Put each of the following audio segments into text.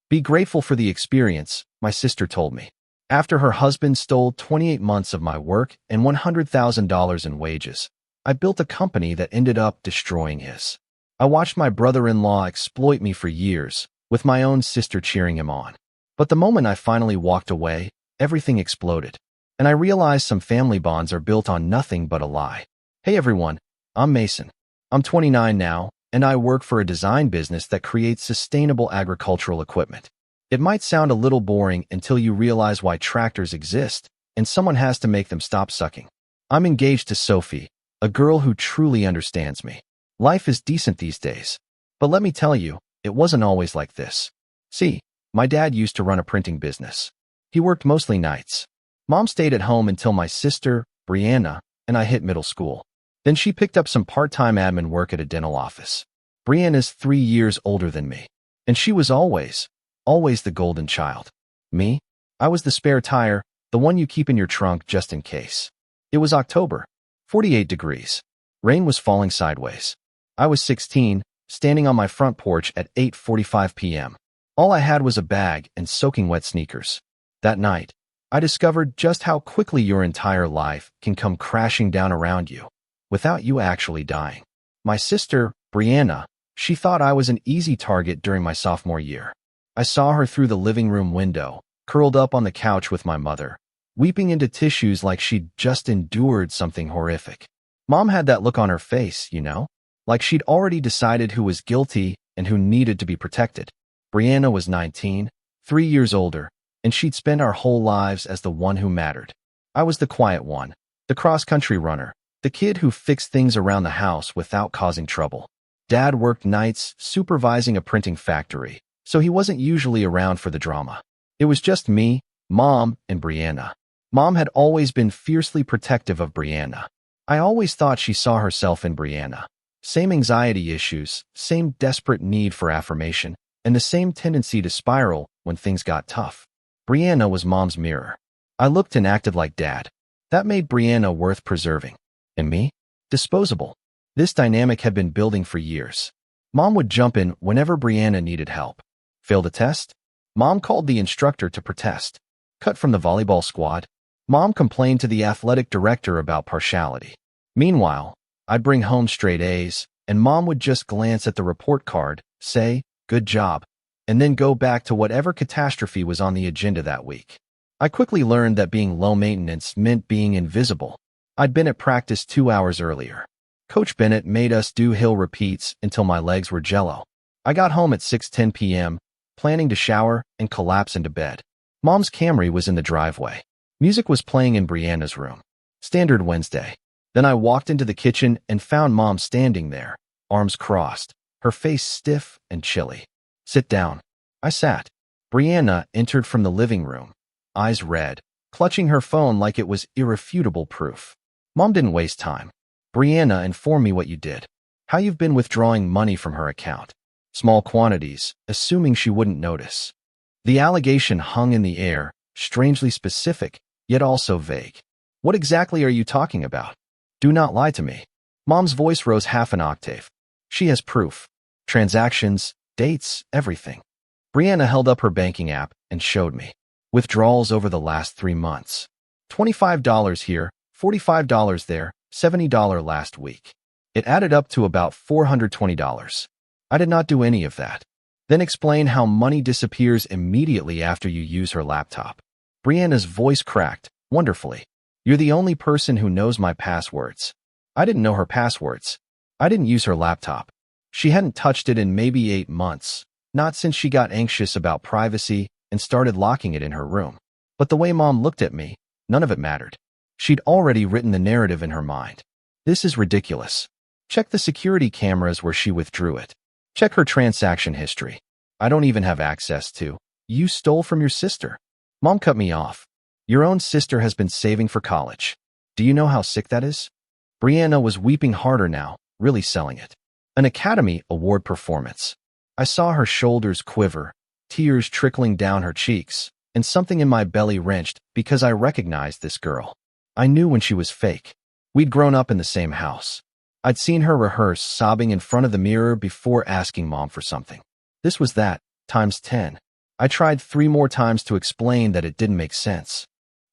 Be grateful for the experience, my sister told me. After her husband stole 28 months of my work and $100,000 in wages, I built a company that ended up destroying his. I watched my brother-in-law exploit me for years, with my own sister cheering him on. But the moment I finally walked away, everything exploded. And I realized some family bonds are built on nothing but a lie. Hey everyone, I'm Mason. I'm 29 now, and I work for a design business that creates sustainable agricultural equipment. It might sound a little boring until you realize why tractors exist, and someone has to make them stop sucking. I'm engaged to Sophie, a girl who truly understands me. Life is decent these days. But let me tell you, it wasn't always like this. See, my dad used to run a printing business. He worked mostly nights. Mom stayed at home until my sister, Brianna, and I hit middle school. Then she picked up some part-time admin work at a dental office. Brianna's 3 years older than me, and she was always the golden child. Me? I was the spare tire, the one you keep in your trunk just in case. It was October, 48 degrees. Rain was falling sideways. I was 16, standing on my front porch at 8:45 p.m. All I had was a bag and soaking wet sneakers. That night, I discovered just how quickly your entire life can come crashing down around you, without you actually dying. My sister, Brianna, she thought I was an easy target during my sophomore year. I saw her through the living room window, curled up on the couch with my mother, weeping into tissues like she'd just endured something horrific. Mom had that look on her face, like she'd already decided who was guilty and who needed to be protected. Brianna was 19, 3 years older, and she'd spent our whole lives as the one who mattered. I was the quiet one, the cross-country runner, the kid who fixed things around the house without causing trouble. Dad worked nights supervising a printing factory, so he wasn't usually around for the drama. It was just me, Mom, and Brianna. Mom had always been fiercely protective of Brianna. I always thought she saw herself in Brianna. Same anxiety issues, same desperate need for affirmation, and the same tendency to spiral when things got tough. Brianna was Mom's mirror. I looked and acted like Dad. That made Brianna worth preserving. And me? Disposable. This dynamic had been building for years. Mom would jump in whenever Brianna needed help. Failed a test? Mom called the instructor to protest. Cut from the volleyball squad? Mom complained to the athletic director about partiality. Meanwhile, I'd bring home straight A's, and Mom would just glance at the report card, say, "Good job," and then go back to whatever catastrophe was on the agenda that week. I quickly learned that being low maintenance meant being invisible. I'd been at practice 2 hours earlier. Coach Bennett made us do hill repeats until my legs were jello. I got home at 6:10 p.m., planning to shower and collapse into bed. Mom's Camry was in the driveway. Music was playing in Brianna's room. Standard Wednesday. Then I walked into the kitchen and found Mom standing there, arms crossed, her face stiff and chilly. "Sit down." I sat. Brianna entered from the living room, eyes red, clutching her phone like it was irrefutable proof. Mom didn't waste time. "Brianna, inform me what you did. How you've been withdrawing money from her account." Small quantities, assuming she wouldn't notice. The allegation hung in the air, strangely specific, yet also vague. "What exactly are you talking about? Do not lie to me." Mom's voice rose half an octave. "She has proof. Transactions, dates, everything." Brianna held up her banking app and showed me. Withdrawals over the last 3 months. $25 here, $45 there, $70 last week. It added up to about $420. I did not do any of that. Then explain how money disappears immediately after you use her laptop. Brianna's voice cracked, wonderfully. "You're the only person who knows my passwords." I didn't know her passwords. I didn't use her laptop. She hadn't touched it in maybe 8 months, not since she got anxious about privacy and started locking it in her room. But the way Mom looked at me, none of it mattered. She'd already written the narrative in her mind. This is ridiculous. Check the security cameras where she withdrew it. Check her transaction history. I don't even have access to. You stole from your sister. Mom cut me off. Your own sister has been saving for college. Do you know how sick that is? Brianna was weeping harder now, really selling it. An Academy Award performance. I saw her shoulders quiver, tears trickling down her cheeks, and something in my belly wrenched because I recognized this girl. I knew when she was fake. We'd grown up in the same house. I'd seen her rehearse, sobbing in front of the mirror before asking Mom for something. This was that, times 10. I tried 3 more times to explain that it didn't make sense.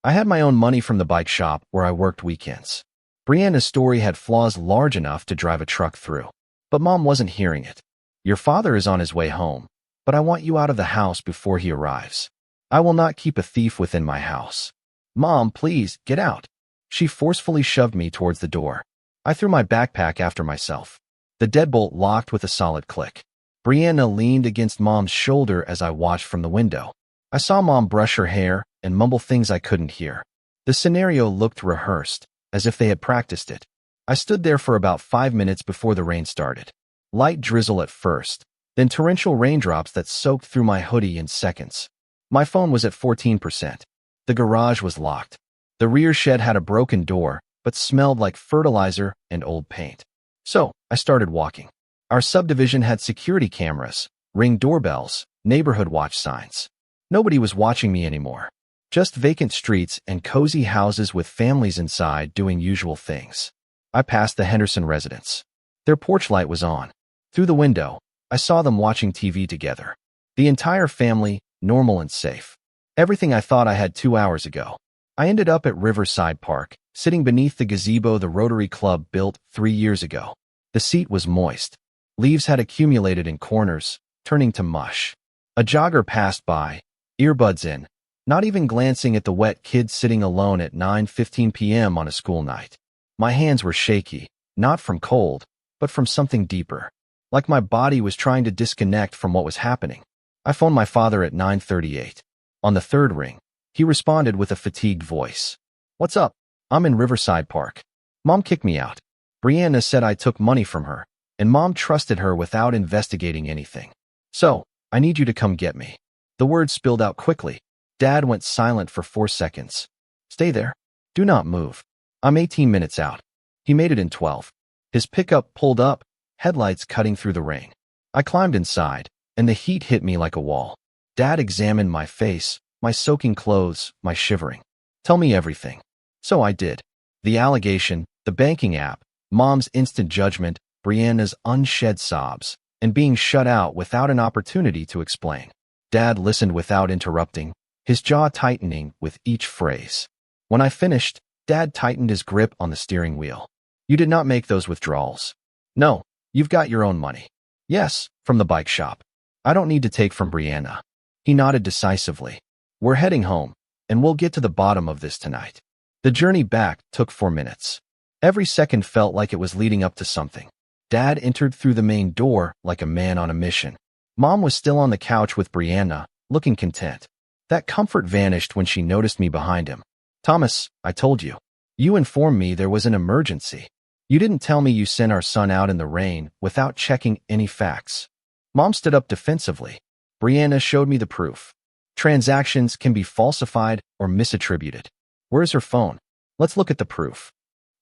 I had my own money from the bike shop where I worked weekends. Brianna's story had flaws large enough to drive a truck through. But Mom wasn't hearing it. Your father is on his way home, but I want you out of the house before he arrives. I will not keep a thief within my house. Mom, please, get out. She forcefully shoved me towards the door. I threw my backpack after myself. The deadbolt locked with a solid click. Brianna leaned against Mom's shoulder as I watched from the window. I saw Mom brush her hair and mumble things I couldn't hear. The scenario looked rehearsed, as if they had practiced it. I stood there for about 5 minutes before the rain started. Light drizzle at first, then torrential raindrops that soaked through my hoodie in seconds. My phone was at 14%. The garage was locked. The rear shed had a broken door, but smelled like fertilizer and old paint. So, I started walking. Our subdivision had security cameras, Ring doorbells, neighborhood watch signs. Nobody was watching me anymore. Just vacant streets and cozy houses with families inside doing usual things. I passed the Henderson residence. Their porch light was on. Through the window, I saw them watching TV together. The entire family, normal and safe. Everything I thought I had 2 hours ago. I ended up at Riverside Park, sitting beneath the gazebo the Rotary Club built 3 years ago. The seat was moist. Leaves had accumulated in corners, turning to mush. A jogger passed by, earbuds in, not even glancing at the wet kid sitting alone at 9:15 p.m. on a school night. My hands were shaky, not from cold, but from something deeper. Like my body was trying to disconnect from what was happening. I phoned my father at 9:38. On the third ring, he responded with a fatigued voice. "What's up? I'm in Riverside Park. Mom kicked me out. Brianna said I took money from her, and Mom trusted her without investigating anything. So, I need you to come get me." The words spilled out quickly. Dad went silent for 4 seconds. "Stay there. Do not move. I'm 18 minutes out." He made it in 12. His pickup pulled up, headlights cutting through the rain. I climbed inside, and the heat hit me like a wall. Dad examined my face, my soaking clothes, my shivering. "Tell me everything." So I did. The allegation, the banking app, Mom's instant judgment, Brianna's unshed sobs, and being shut out without an opportunity to explain. Dad listened without interrupting, his jaw tightening with each phrase. When I finished, Dad tightened his grip on the steering wheel. "You did not make those withdrawals." "No, you've got your own money." "Yes, from the bike shop. I don't need to take from Brianna." He nodded decisively. "We're heading home, and we'll get to the bottom of this tonight." The journey back took 4 minutes. Every second felt like it was leading up to something. Dad entered through the main door like a man on a mission. Mom was still on the couch with Brianna, looking content. That comfort vanished when she noticed me behind him. "Thomas, I told you. You informed me there was an emergency. You didn't tell me you sent our son out in the rain without checking any facts." Mom stood up defensively. "Brianna showed me the proof. Transactions can be falsified or misattributed. Where's her phone? Let's look at the proof."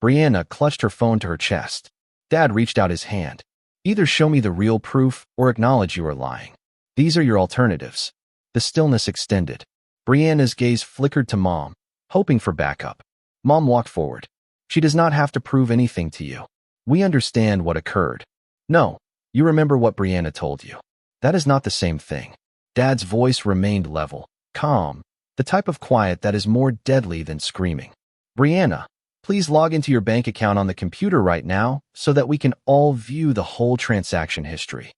Brianna clutched her phone to her chest. Dad reached out his hand. "Either show me the real proof or acknowledge you are lying. These are your alternatives." The stillness extended. Brianna's gaze flickered to Mom, hoping for backup. Mom walked forward. "She does not have to prove anything to you. We understand what occurred." "No, you remember what Brianna told you. That is not the same thing." Dad's voice remained level, calm, the type of quiet that is more deadly than screaming. "Brianna, please log into your bank account on the computer right now so that we can all view the whole transaction history."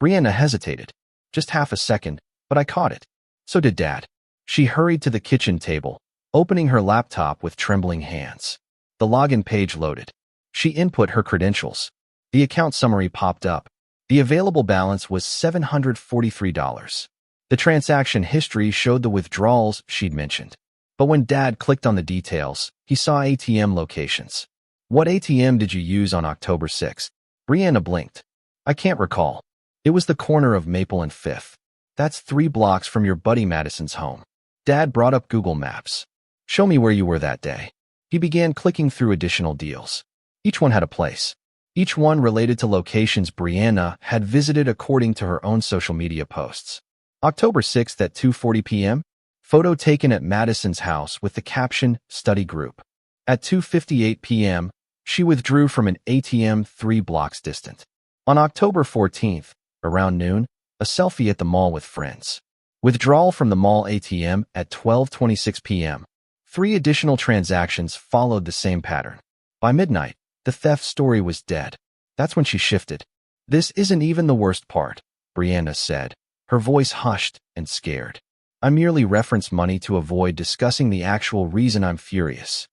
Brianna hesitated. Just half a second, but I caught it. So did Dad. She hurried to the kitchen table, opening her laptop with trembling hands. The login page loaded. She input her credentials. The account summary popped up. The available balance was $743. The transaction history showed the withdrawals she'd mentioned. But when Dad clicked on the details, he saw ATM locations. "What ATM did you use on October 6th? Brianna blinked. "I can't recall. It was the corner of Maple and 5th. That's 3 blocks from your buddy Madison's home." Dad brought up Google Maps. "Show me where you were that day." He began clicking through additional deals. Each one had a place. Each one related to locations Brianna had visited according to her own social media posts. October 6th at 2:40 p.m., photo taken at Madison's house with the caption, "Study Group." At 2:58 p.m., she withdrew from an ATM 3 blocks distant. On October 14th, around noon, a selfie at the mall with friends. Withdrawal from the mall ATM at 12:26 p.m. 3 additional transactions followed the same pattern. By midnight, the theft story was dead. That's when she shifted. "This isn't even the worst part," Brianna said, her voice hushed and scared. "I merely reference money to avoid discussing the actual reason I'm furious."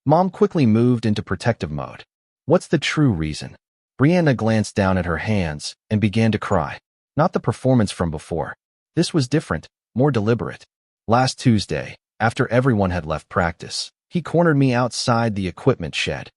Mom quickly moved into protective mode. "What's the true reason?" Brianna glanced down at her hands and began to cry. Not the performance from before. This was different, more deliberate. "Last Tuesday, after everyone had left practice, he cornered me outside the equipment shed.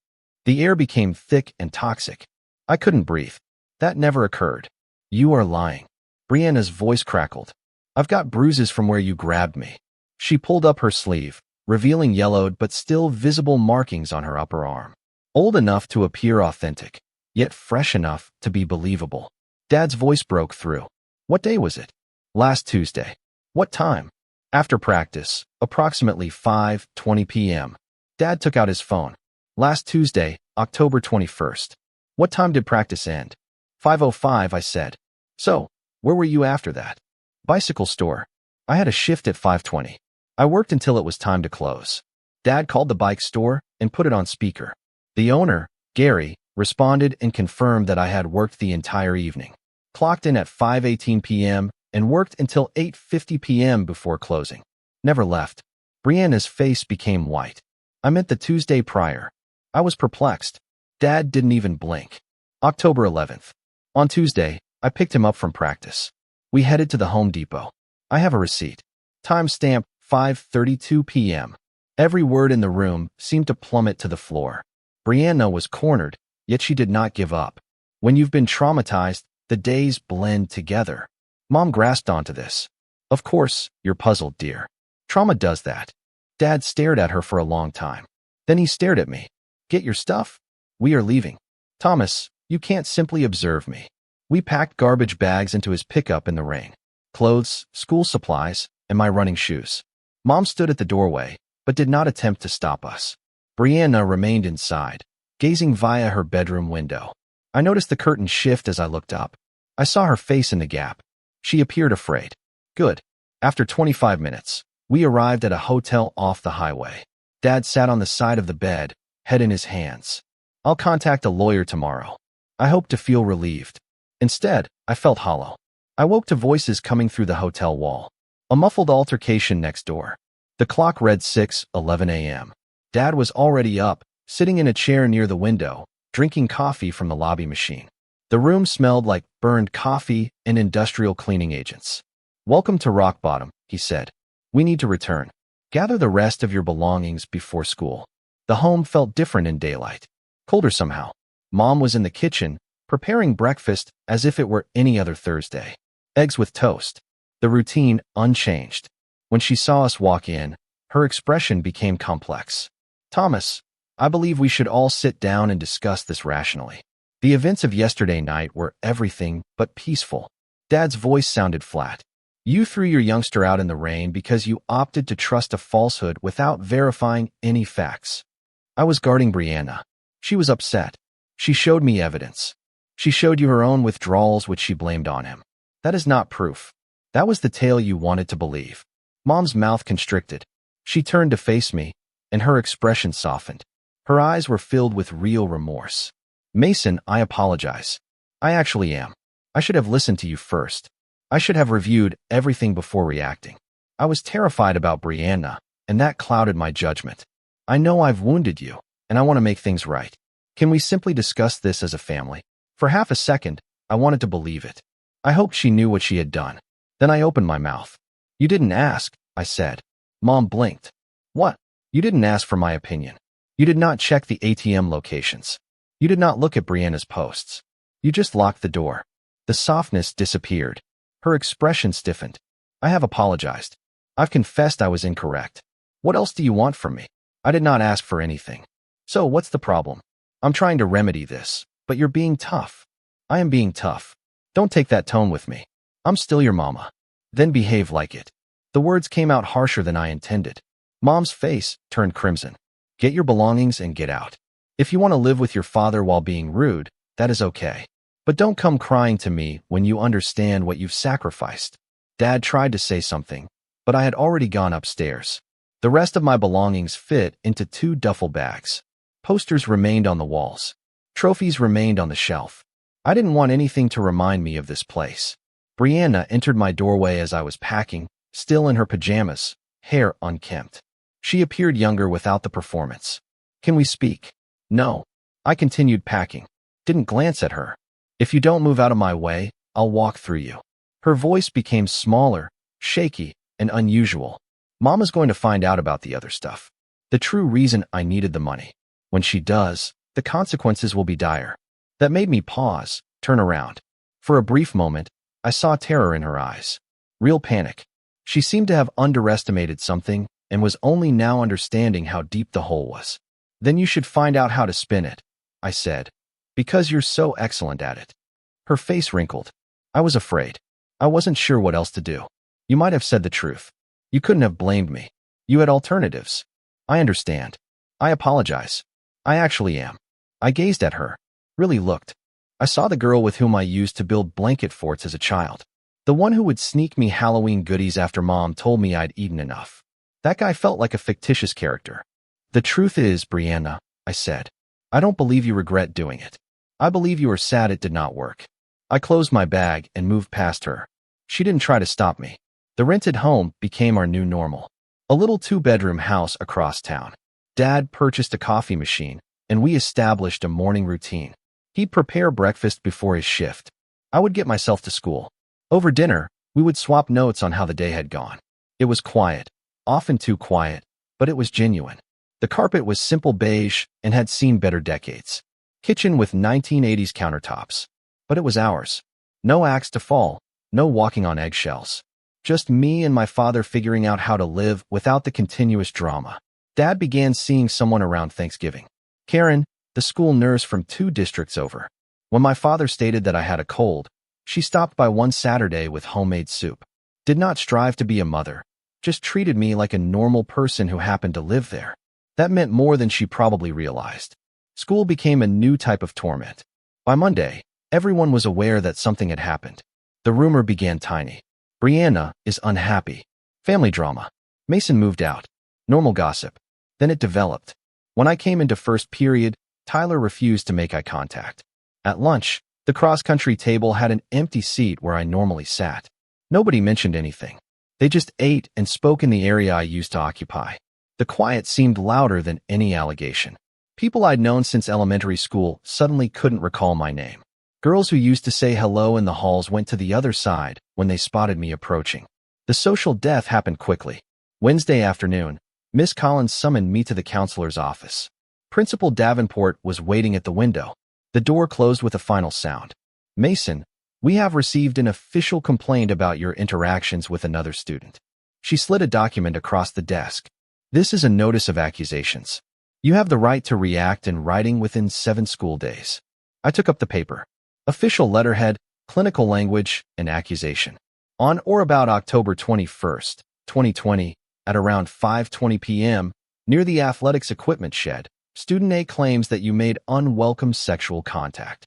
The air became thick and toxic. I couldn't breathe. That never occurred." "You are lying." Brianna's voice crackled. "I've got bruises from where you grabbed me." She pulled up her sleeve, revealing yellowed but still visible markings on her upper arm. Old enough to appear authentic, yet fresh enough to be believable. Dad's voice broke through. "What day was it?" "Last Tuesday." "What time?" "After practice, approximately 5:20 p.m. Dad took out his phone. "Last Tuesday, October 21st. "What time did practice end?" 5:05, I said. "So, where were you after that?" "Bicycle store. I had a shift at 5:20. I worked until it was time to close." Dad called the bike store and put it on speaker. The owner, Gary, responded and confirmed that I had worked the entire evening. Clocked in at 5:18 p.m. and worked until 8:50 p.m. before closing. Never left. Brianna's face became white. "I meant the Tuesday prior." I was perplexed. Dad didn't even blink. October 11th. "On Tuesday, I picked him up from practice. We headed to the Home Depot. I have a receipt. Timestamp 5:32 p.m. Every word in the room seemed to plummet to the floor. Brianna was cornered, yet she did not give up. When you've been traumatized, the days blend together. Mom grasped onto this. "Of course, you're puzzled, dear. Trauma does that." Dad stared at her for a long time. Then he stared at me. "Get your stuff. We are leaving." "Thomas, you can't simply observe me." We packed garbage bags into his pickup in the rain. Clothes, school supplies, and my running shoes. Mom stood at the doorway, but did not attempt to stop us. Brianna remained inside, gazing via her bedroom window. I noticed the curtain shift as I looked up. I saw her face in the gap. She appeared afraid. Good. After 25 minutes, we arrived at a hotel off the highway. Dad sat on the side of the bed, head in his hands. "I'll contact a lawyer tomorrow." I hoped to feel relieved. Instead, I felt hollow. I woke to voices coming through the hotel wall. A muffled altercation next door. The clock read 6:11 a.m. Dad was already up, sitting in a chair near the window, drinking coffee from the lobby machine. The room smelled like burned coffee and industrial cleaning agents. "Welcome to rock bottom," he said. "We need to return. Gather the rest of your belongings before school." The home felt different in daylight. Colder somehow. Mom was in the kitchen, preparing breakfast as if it were any other Thursday. Eggs with toast. The routine unchanged. When she saw us walk in, her expression became complex. "Thomas, I believe we should all sit down and discuss this rationally. The events of yesterday night were everything but peaceful." Dad's voice sounded flat. "You threw your youngster out in the rain because you opted to trust a falsehood without verifying any facts." I was guarding Brianna. She was upset. She showed me evidence. She showed you her own withdrawals, which she blamed on him. That is not proof. That was the tale you wanted to believe. Mom's mouth constricted. She turned to face me, and her expression softened. Her eyes were filled with real remorse. "Mason, I apologize. I actually am. I should have listened to you first. I should have reviewed everything before reacting. I was terrified about Brianna, and that clouded my judgment. I know I've wounded you, and I want to make things right. Can we simply discuss this as a family?" For half a second, I wanted to believe it. I hoped she knew what she had done. Then I opened my mouth. "You didn't ask," I said. Mom blinked. "What?" "You didn't ask for my opinion. You did not check the ATM locations. You did not look at Brianna's posts. You just locked the door." The softness disappeared. Her expression stiffened. "I have apologized. I've confessed I was incorrect. What else do you want from me? I did not ask for anything. So what's the problem? I'm trying to remedy this, but you're being tough." "I am being tough. Don't take that tone with me. I'm still your mama. Then behave like it." The words came out harsher than I intended. Mom's face turned crimson. "Get your belongings and get out. If you want to live with your father while being rude, that is okay. But don't come crying to me when you understand what you've sacrificed." Dad tried to say something, but I had already gone upstairs. The rest of my belongings fit into 2 duffel bags. Posters remained on the walls. Trophies remained on the shelf. I didn't want anything to remind me of this place. Brianna entered my doorway as I was packing, still in her pajamas, hair unkempt. She appeared younger without the performance. "Can we speak?" "No." I continued packing. Didn't glance at her. "If you don't move out of my way, I'll walk through you." Her voice became smaller, shaky, and unusual. "Mama's going to find out about the other stuff. The true reason I needed the money. When she does, the consequences will be dire." That made me pause, turn around. For a brief moment, I saw terror in her eyes. Real panic. She seemed to have underestimated something and was only now understanding how deep the hole was. "Then you should find out how to spin it," I said, "because you're so excellent at it." Her face wrinkled. I was afraid. I wasn't sure what else to do. "You might have said the truth. You couldn't have blamed me. You had alternatives." "I understand. I apologize. I actually am." I gazed at her, really looked. I saw the girl with whom I used to build blanket forts as a child. The one who would sneak me Halloween goodies after Mom told me I'd eaten enough. That guy felt like a fictitious character. "The truth is, Brianna," I said, "I don't believe you regret doing it. I believe you are sad it did not work." I closed my bag and moved past her. She didn't try to stop me. The rented home became our new normal. A little 2-bedroom house across town. Dad purchased a coffee machine, and we established a morning routine. He'd prepare breakfast before his shift. I would get myself to school. Over dinner, we would swap notes on how the day had gone. It was quiet, often too quiet, but it was genuine. The carpet was simple beige and had seen better decades. Kitchen with 1980s countertops. But it was ours. No axe to fall, no walking on eggshells. Just me and my father figuring out how to live without the continuous drama. Dad began seeing someone around Thanksgiving. Karen, the school nurse from 2 districts over. When my father stated that I had a cold, she stopped by one Saturday with homemade soup. Did not strive to be a mother, just treated me like a normal person who happened to live there. That meant more than she probably realized. School became a new type of torment. By Monday, everyone was aware that something had happened. The rumor began tiny. Brianna is unhappy. Family drama. Mason moved out. Normal gossip. Then it developed. When I came into first period, Tyler refused to make eye contact. At lunch, the cross-country table had an empty seat where I normally sat. Nobody mentioned anything. They just ate and spoke in the area I used to occupy. The quiet seemed louder than any allegation. People I'd known since elementary school suddenly couldn't recall my name. Girls who used to say hello in the halls went to the other side when they spotted me approaching. The social death happened quickly. Wednesday afternoon, Miss Collins summoned me to the counselor's office. Principal Davenport was waiting at the window. The door closed with a final sound. "Mason, we have received an official complaint about your interactions with another student." She slid a document across the desk. "This is a notice of accusations. You have the right to react in writing within 7 school days." I took up the paper. Official letterhead, clinical language, and accusation. On or about October 21st, 2020, at around 5:20 p.m., near the athletics equipment shed, Student A claims that you made unwelcome sexual contact.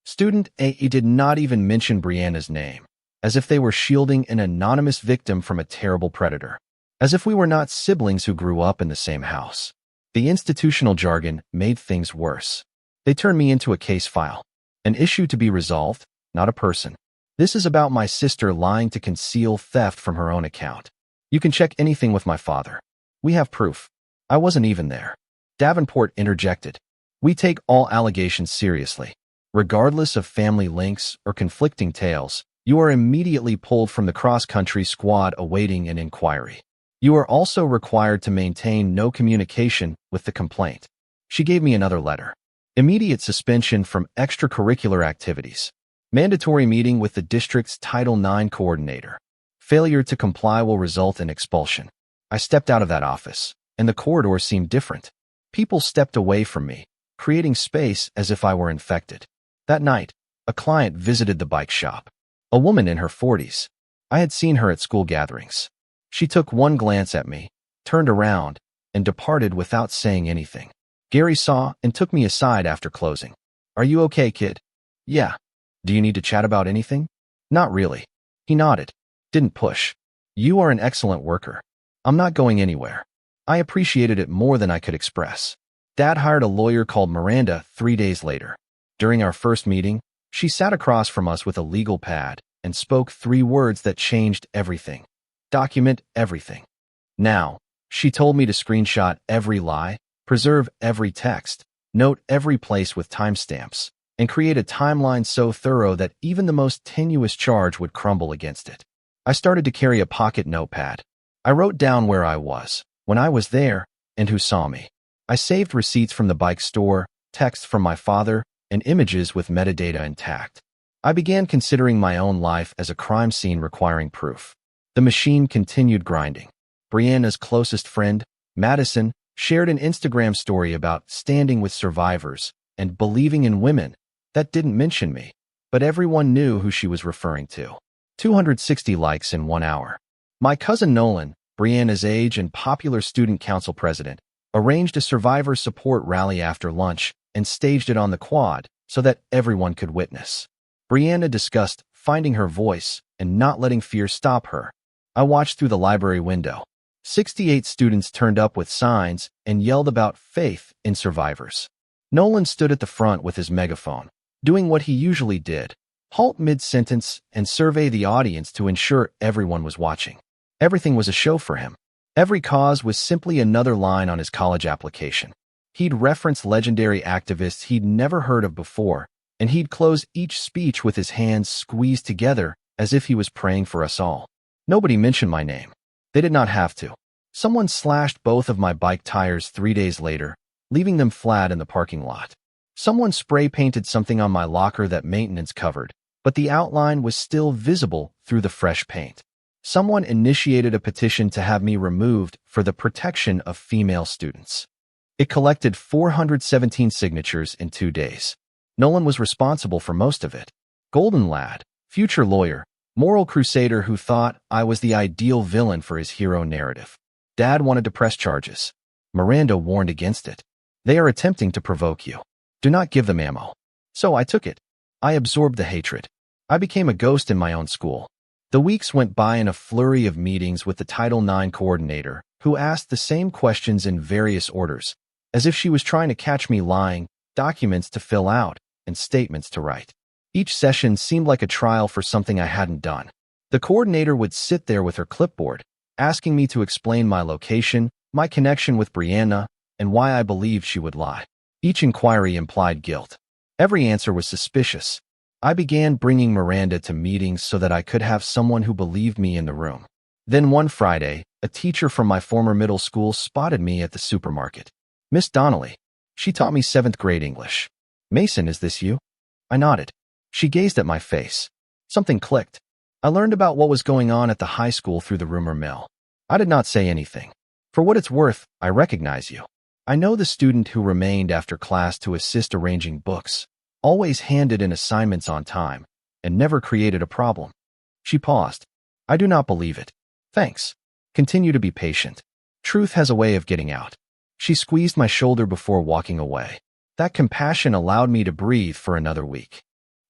Student A did not even mention Brianna's name, as if they were shielding an anonymous victim from a terrible predator. As if we were not siblings who grew up in the same house. The institutional jargon made things worse. They turned me into a case file. An issue to be resolved, not a person. This is about my sister lying to conceal theft from her own account. You can check anything with my father. We have proof. I wasn't even there. Davenport interjected. We take all allegations seriously. Regardless of family links or conflicting tales, you are immediately pulled from the cross-country squad awaiting an inquiry. You are also required to maintain no communication with the complaint. She gave me another letter. Immediate suspension from extracurricular activities. Mandatory meeting with the district's Title IX coordinator. Failure to comply will result in expulsion. I stepped out of that office, and the corridor seemed different. People stepped away from me, creating space as if I were infected. That night, a client visited the bike shop. A woman in her 40s. I had seen her at school gatherings. She took one glance at me, turned around, and departed without saying anything. Gary saw and took me aside after closing. Are you okay, kid? Yeah. Do you need to chat about anything? Not really. He nodded. Didn't push. You are an excellent worker. I'm not going anywhere. I appreciated it more than I could express. Dad hired a lawyer called Miranda 3 days later. During our first meeting, she sat across from us with a legal pad and spoke 3 words that changed everything. Document everything. Now, she told me to screenshot every lie, preserve every text, note every place with timestamps, and create a timeline so thorough that even the most tenuous charge would crumble against it. I started to carry a pocket notepad. I wrote down where I was, when I was there, and who saw me. I saved receipts from the bike store, texts from my father, and images with metadata intact. I began considering my own life as a crime scene requiring proof. The machine continued grinding. Brianna's closest friend, Madison, shared an Instagram story about standing with survivors and believing in women. That didn't mention me, but everyone knew who she was referring to. 260 likes in 1 hour. My cousin Nolan, Brianna's age and popular student council president, arranged a survivor support rally after lunch and staged it on the quad so that everyone could witness. Brianna discussed finding her voice and not letting fear stop her. I watched through the library window. 68 students turned up with signs and yelled about faith in survivors. Nolan stood at the front with his megaphone, doing what he usually did, halt mid-sentence and survey the audience to ensure everyone was watching. Everything was a show for him. Every cause was simply another line on his college application. He'd reference legendary activists he'd never heard of before, and he'd close each speech with his hands squeezed together as if he was praying for us all. Nobody mentioned my name. They did not have to. Someone slashed both of my bike tires 3 days later, leaving them flat in the parking lot. Someone spray-painted something on my locker that maintenance covered, but the outline was still visible through the fresh paint. Someone initiated a petition to have me removed for the protection of female students. It collected 417 signatures in 2 days. Nolan was responsible for most of it. Golden lad, future lawyer, moral crusader who thought I was the ideal villain for his hero narrative. Dad wanted to press charges. Miranda warned against it. They are attempting to provoke you. Do not give them ammo. So I took it. I absorbed the hatred. I became a ghost in my own school. The weeks went by in a flurry of meetings with the Title IX coordinator, who asked the same questions in various orders, as if she was trying to catch me lying, documents to fill out, and statements to write. Each session seemed like a trial for something I hadn't done. The coordinator would sit there with her clipboard, asking me to explain my location, my connection with Brianna, and why I believed she would lie. Each inquiry implied guilt. Every answer was suspicious. I began bringing Miranda to meetings so that I could have someone who believed me in the room. Then one Friday, a teacher from my former middle school spotted me at the supermarket. Miss Donnelly. She taught me 7th grade English. Mason, is this you? I nodded. She gazed at my face. Something clicked. I learned about what was going on at the high school through the rumor mill. I did not say anything. For what it's worth, I recognize you. I know the student who remained after class to assist arranging books, always handed in assignments on time, and never created a problem. She paused. I do not believe it. Thanks. Continue to be patient. Truth has a way of getting out. She squeezed my shoulder before walking away. That compassion allowed me to breathe for another week.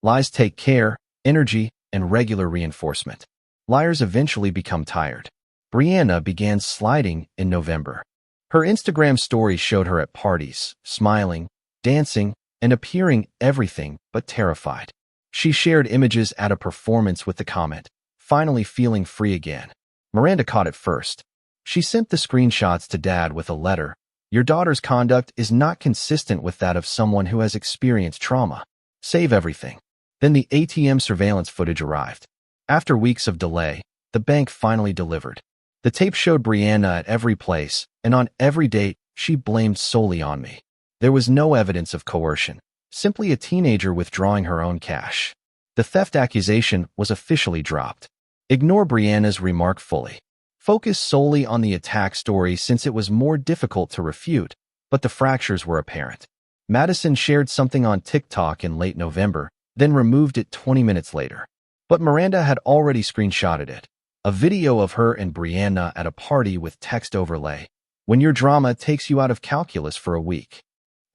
Lies take care, energy, and regular reinforcement. Liars eventually become tired. Brianna began sliding in November. Her Instagram story showed her at parties, smiling, dancing, and appearing everything but terrified. She shared images at a performance with the comment, finally feeling free again. Miranda caught it first. She sent the screenshots to Dad with a letter. Your daughter's conduct is not consistent with that of someone who has experienced trauma. Save everything. Then the ATM surveillance footage arrived. After weeks of delay, the bank finally delivered. The tape showed Brianna at every place, and on every date, she blamed solely on me. There was no evidence of coercion, simply a teenager withdrawing her own cash. The theft accusation was officially dropped. Ignore Brianna's remark fully. Focus solely on the attack story since it was more difficult to refute, but the fractures were apparent. Madison shared something on TikTok in late November, then removed it 20 minutes later. But Miranda had already screenshotted it. A video of her and Brianna at a party with text overlay. When your drama takes you out of calculus for a week.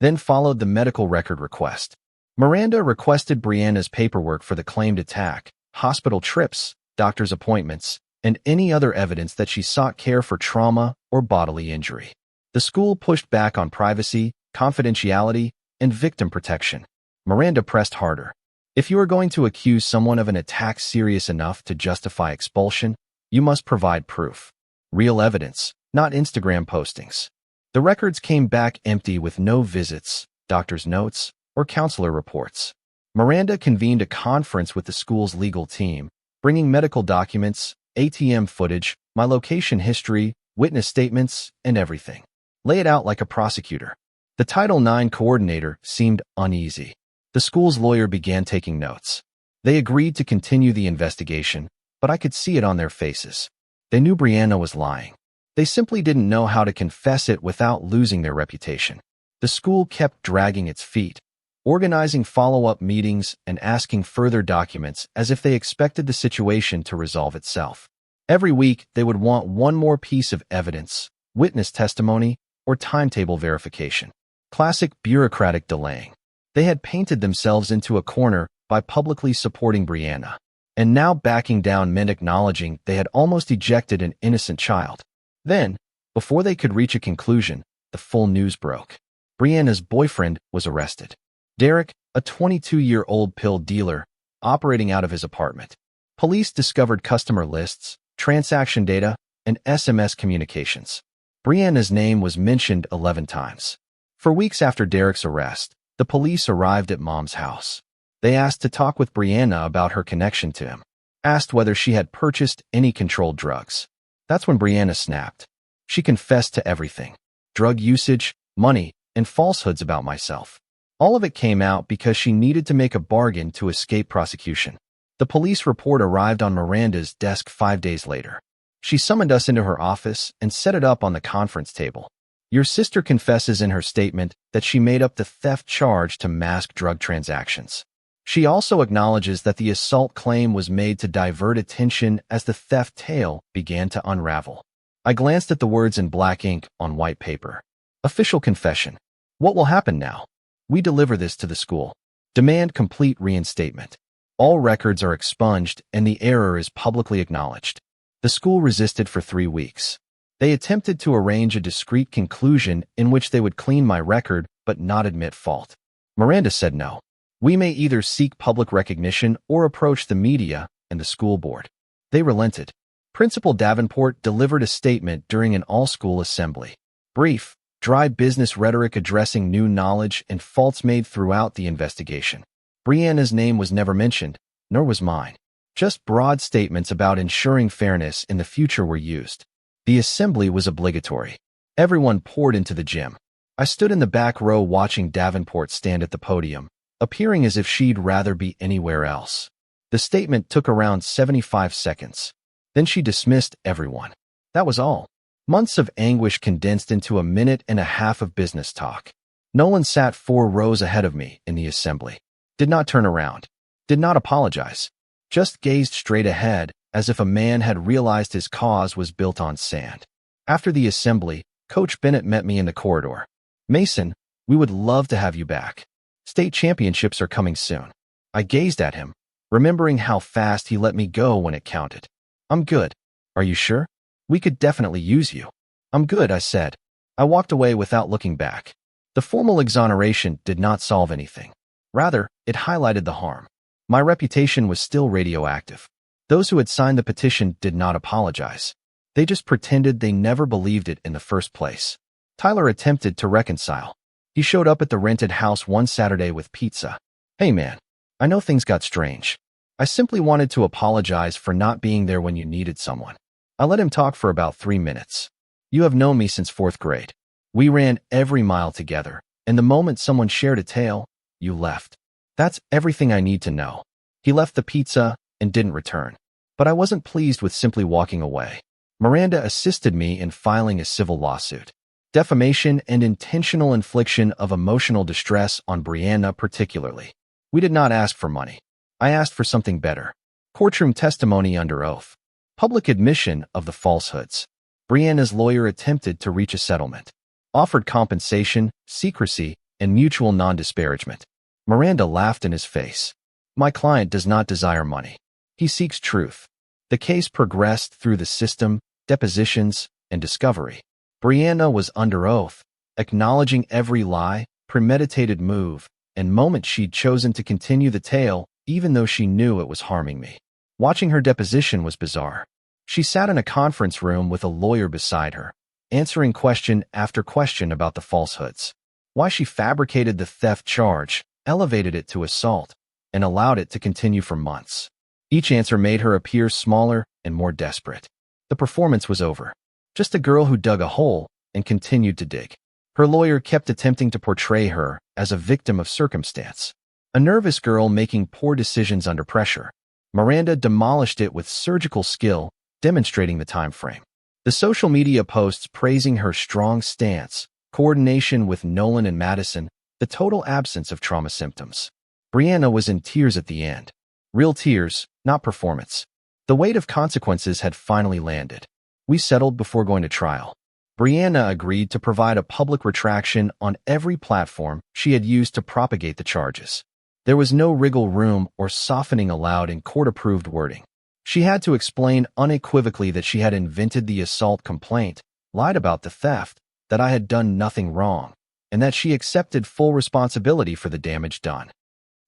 Then followed the medical record request. Miranda requested Brianna's paperwork for the claimed attack, hospital trips, doctor's appointments, and any other evidence that she sought care for trauma or bodily injury. The school pushed back on privacy, confidentiality, and victim protection. Miranda pressed harder. If you are going to accuse someone of an attack serious enough to justify expulsion, you must provide proof. Real evidence, not Instagram postings. The records came back empty with no visits, doctor's notes, or counselor reports. Miranda convened a conference with the school's legal team, bringing medical documents, ATM footage, my location history, witness statements, and everything. Lay it out like a prosecutor. The Title IX coordinator seemed uneasy. The school's lawyer began taking notes. They agreed to continue the investigation, but I could see it on their faces. They knew Brianna was lying. They simply didn't know how to confess it without losing their reputation. The school kept dragging its feet, organizing follow-up meetings and asking further documents as if they expected the situation to resolve itself. Every week, they would want one more piece of evidence, witness testimony, or timetable verification. Classic bureaucratic delaying. They had painted themselves into a corner by publicly supporting Brianna, and now backing down meant acknowledging they had almost ejected an innocent child. Then, before they could reach a conclusion, the full news broke. Brianna's boyfriend was arrested. Derek, a 22-year-old pill dealer, operating out of his apartment. Police discovered customer lists, transaction data, and SMS communications. Brianna's name was mentioned 11 times. For weeks after Derek's arrest, the police arrived at Mom's house. They asked to talk with Brianna about her connection to him, asked whether she had purchased any controlled drugs. That's when Brianna snapped. She confessed to everything. Drug usage, money, and falsehoods about myself. All of it came out because she needed to make a bargain to escape prosecution. The police report arrived on Miranda's desk 5 days later. She summoned us into her office and set it up on the conference table. Your sister confesses in her statement that she made up the theft charge to mask drug transactions. She also acknowledges that the assault claim was made to divert attention as the theft tale began to unravel. I glanced at the words in black ink on white paper. Official confession. What will happen now? We deliver this to the school. Demand complete reinstatement. All records are expunged and the error is publicly acknowledged. The school resisted for 3 weeks. They attempted to arrange a discreet conclusion in which they would clean my record but not admit fault. Miranda said no. We may either seek public recognition or approach the media and the school board. They relented. Principal Davenport delivered a statement during an all-school assembly. Brief, dry business rhetoric addressing new knowledge and faults made throughout the investigation. Brianna's name was never mentioned, nor was mine. Just broad statements about ensuring fairness in the future were used. The assembly was obligatory. Everyone poured into the gym. I stood in the back row watching Davenport stand at the podium, appearing as if she'd rather be anywhere else. The statement took around 75 seconds. Then she dismissed everyone. That was all. Months of anguish condensed into a minute and a half of business talk. Nolan sat 4 rows ahead of me in the assembly. Did not turn around. Did not apologize. Just gazed straight ahead, as if a man had realized his cause was built on sand. After the assembly, Coach Bennett met me in the corridor. Mason, we would love to have you back. State championships are coming soon. I gazed at him, remembering how fast he let me go when it counted. I'm good. Are you sure? We could definitely use you. I'm good, I said. I walked away without looking back. The formal exoneration did not solve anything. Rather, it highlighted the harm. My reputation was still radioactive. Those who had signed the petition did not apologize. They just pretended they never believed it in the first place. Tyler attempted to reconcile. He showed up at the rented house one Saturday with pizza. Hey man, I know things got strange. I simply wanted to apologize for not being there when you needed someone. I let him talk for about 3 minutes. You have known me since 4th grade. We ran every mile together, and the moment someone shared a tale, you left. That's everything I need to know. He left the pizza and didn't return. But I wasn't pleased with simply walking away. Miranda assisted me in filing a civil lawsuit. Defamation and intentional infliction of emotional distress on Brianna particularly. We did not ask for money. I asked for something better. Courtroom testimony under oath. Public admission of the falsehoods. Brianna's lawyer attempted to reach a settlement. Offered compensation, secrecy, and mutual non-disparagement. Miranda laughed in his face. My client does not desire money. He seeks truth. The case progressed through the system, depositions, and discovery. Brianna was under oath, acknowledging every lie, premeditated move, and moment she'd chosen to continue the tale, even though she knew it was harming me. Watching her deposition was bizarre. She sat in a conference room with a lawyer beside her, answering question after question about the falsehoods. Why she fabricated the theft charge, elevated it to assault, and allowed it to continue for months. Each answer made her appear smaller and more desperate. The performance was over. Just a girl who dug a hole and continued to dig. Her lawyer kept attempting to portray her as a victim of circumstance, a nervous girl making poor decisions under pressure. Miranda demolished it with surgical skill, demonstrating the time frame. The social media posts praising her strong stance, coordination with Nolan and Madison, the total absence of trauma symptoms. Brianna was in tears at the end. Real tears, not performance. The weight of consequences had finally landed. We settled before going to trial. Brianna agreed to provide a public retraction on every platform she had used to propagate the charges. There was no wriggle room or softening allowed in court-approved wording. She had to explain unequivocally that she had invented the assault complaint, lied about the theft, that I had done nothing wrong, and that she accepted full responsibility for the damage done.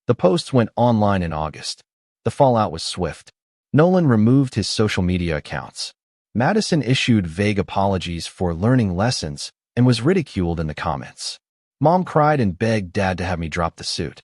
The posts went online in August. The fallout was swift. Nolan removed his social media accounts. Madison issued vague apologies for learning lessons and was ridiculed in the comments. Mom cried and begged Dad to have me drop the suit.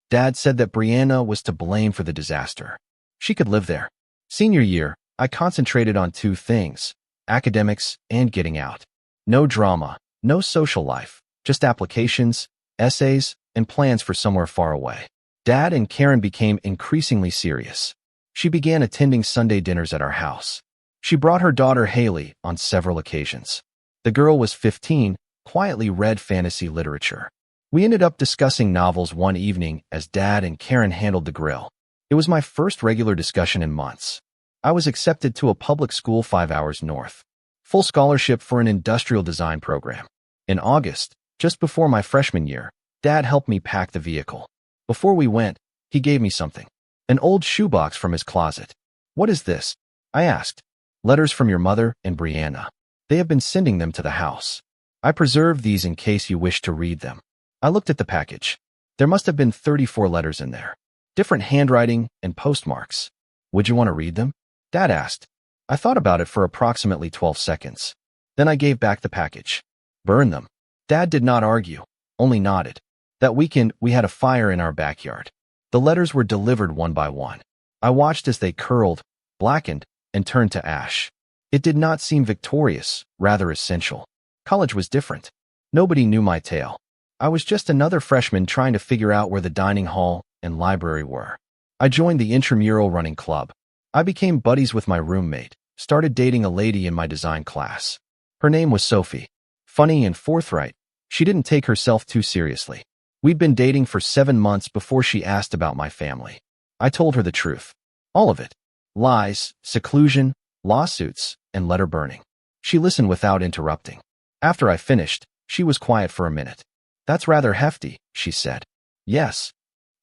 Dad said that Brianna was to blame for the disaster. She could live there. Senior year, I concentrated on two things: academics and getting out. No drama, no social life, just applications, essays, and plans for somewhere far away. Dad and Karen became increasingly serious. She began attending Sunday dinners at our house. She brought her daughter Haley on several occasions. The girl was 15, quietly read fantasy literature. We ended up discussing novels one evening as Dad and Karen handled the grill. It was my first regular discussion in months. I was accepted to a public school 5 hours north. Full scholarship for an industrial design program. In August, just before my freshman year, Dad helped me pack the vehicle. Before we went, he gave me something. An old shoebox from his closet. "What is this?" I asked. "Letters from your mother and Brianna. They have been sending them to the house. I preserved these in case you wish to read them." I looked at the package. There must have been 34 letters in there. Different handwriting and postmarks. "Would you want to read them?" Dad asked. I thought about it for approximately 12 seconds. Then I gave back the package. "Burn them." Dad did not argue, only nodded. That weekend, we had a fire in our backyard. The letters were delivered one by one. I watched as they curled, blackened, and turned to ash. It did not seem victorious, rather essential. College was different. Nobody knew my tale. I was just another freshman trying to figure out where the dining hall and library were. I joined the intramural running club. I became buddies with my roommate, started dating a lady in my design class. Her name was Sophie. Funny and forthright, she didn't take herself too seriously. We'd been dating for 7 months before she asked about my family. I told her the truth. All of it. Lies, seclusion, lawsuits, and letter burning. She listened without interrupting. After I finished, she was quiet for a minute. "That's rather hefty," she said. "Yes.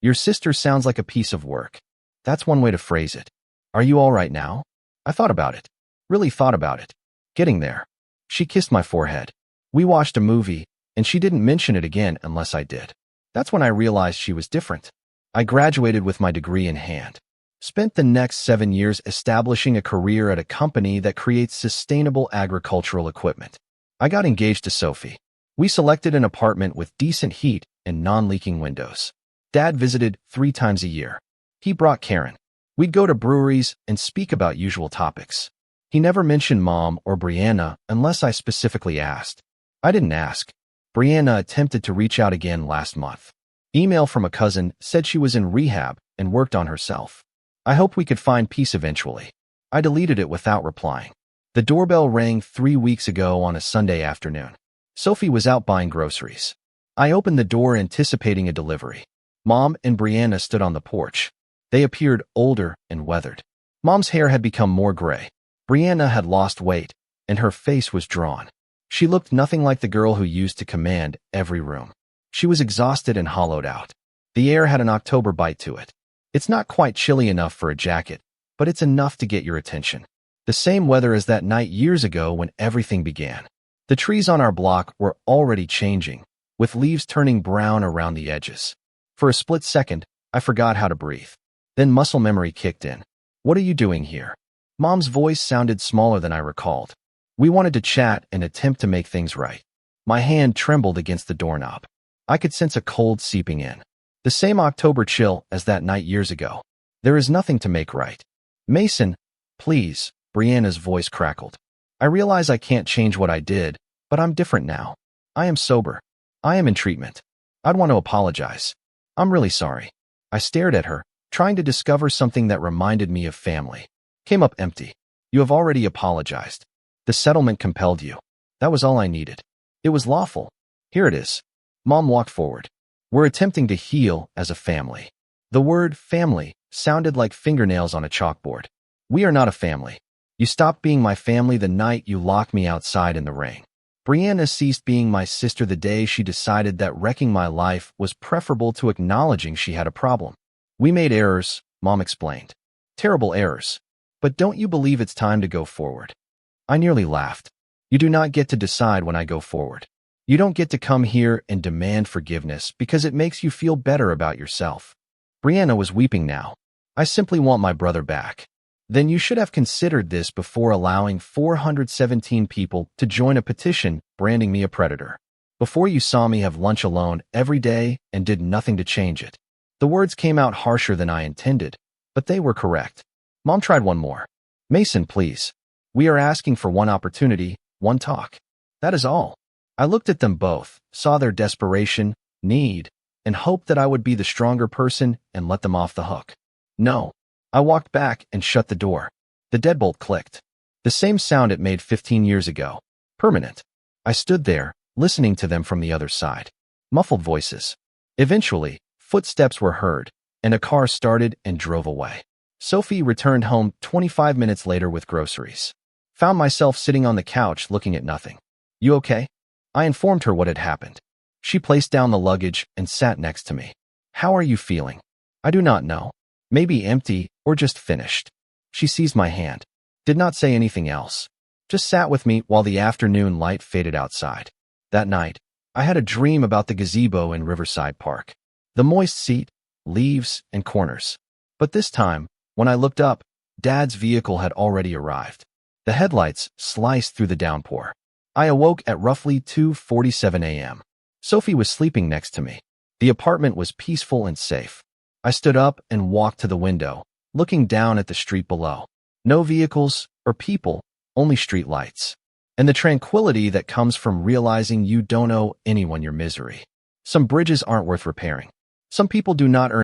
Your sister sounds like a piece of work. That's one way to phrase it. Are you all right now?" I thought about it. Really thought about it. Getting there. She kissed my forehead. We watched a movie, and she didn't mention it again unless I did. That's when I realized she was different. I graduated with my degree in hand. Spent the next 7 years establishing a career at a company that creates sustainable agricultural equipment. I got engaged to Sophie. We selected an apartment with decent heat and non-leaking windows. Dad visited 3 times a year. He brought Karen. We'd go to breweries and speak about usual topics. He never mentioned Mom or Brianna unless I specifically asked. I didn't ask. Brianna attempted to reach out again last month. Email from a cousin said she was in rehab and worked on herself. I hoped we could find peace eventually. I deleted it without replying. The doorbell rang 3 weeks ago on a Sunday afternoon. Sophie was out buying groceries. I opened the door anticipating a delivery. Mom and Brianna stood on the porch. They appeared older and weathered. Mom's hair had become more gray. Brianna had lost weight, and her face was drawn. She looked nothing like the girl who used to command every room. She was exhausted and hollowed out. The air had an October bite to it. It's not quite chilly enough for a jacket, but it's enough to get your attention. The same weather as that night years ago when everything began. The trees on our block were already changing, with leaves turning brown around the edges. For a split second, I forgot how to breathe. Then muscle memory kicked in. What are you doing here? Mom's voice sounded smaller than I recalled. We wanted to chat and attempt to make things right. My hand trembled against the doorknob. I could sense a cold seeping in. The same October chill as that night years ago. There is nothing to make right. Mason, please, Brianna's voice crackled. I realize I can't change what I did, but I'm different now. I am sober. I am in treatment. I'd want to apologize. I'm really sorry. I stared at her, trying to discover something that reminded me of family. Came up empty. You have already apologized. The settlement compelled you. That was all I needed. It was lawful. Here it is. Mom walked forward. We're attempting to heal as a family. The word family sounded like fingernails on a chalkboard. We are not a family. You stopped being my family the night you locked me outside in the rain. Brianna ceased being my sister the day she decided that wrecking my life was preferable to acknowledging she had a problem. We made errors, Mom explained. Terrible errors. But don't you believe it's time to go forward? I nearly laughed. You do not get to decide when I go forward. You don't get to come here and demand forgiveness because it makes you feel better about yourself. Brianna was weeping now. I simply want my brother back. Then you should have considered this before allowing 417 people to join a petition branding me a predator. Before you saw me have lunch alone every day and did nothing to change it. The words came out harsher than I intended, but they were correct. Mom tried one more. Mason, please. We are asking for one opportunity, one talk. That is all. I looked at them both, saw their desperation, need, and hoped that I would be the stronger person and let them off the hook. No. I walked back and shut the door. The deadbolt clicked. The same sound it made 15 years ago. Permanent. I stood there, listening to them from the other side. Muffled voices. Eventually, footsteps were heard, and a car started and drove away. Sophie returned home 25 minutes later with groceries. Found myself sitting on the couch looking at nothing. You okay? I informed her what had happened. She placed down the luggage and sat next to me. How are you feeling? I do not know. Maybe empty or just finished. She seized my hand. Did not say anything else. Just sat with me while the afternoon light faded outside. That night, I had a dream about the gazebo in Riverside Park. The moist seat, leaves, and corners. But this time, when I looked up, Dad's vehicle had already arrived. The headlights sliced through the downpour. I awoke at roughly 2:47 a.m. Sophie was sleeping next to me. The apartment was peaceful and safe. I stood up and walked to the window, looking down at the street below. No vehicles or people, only street lights. And the tranquility that comes from realizing you don't owe anyone your misery. Some bridges aren't worth repairing. Some people do not earn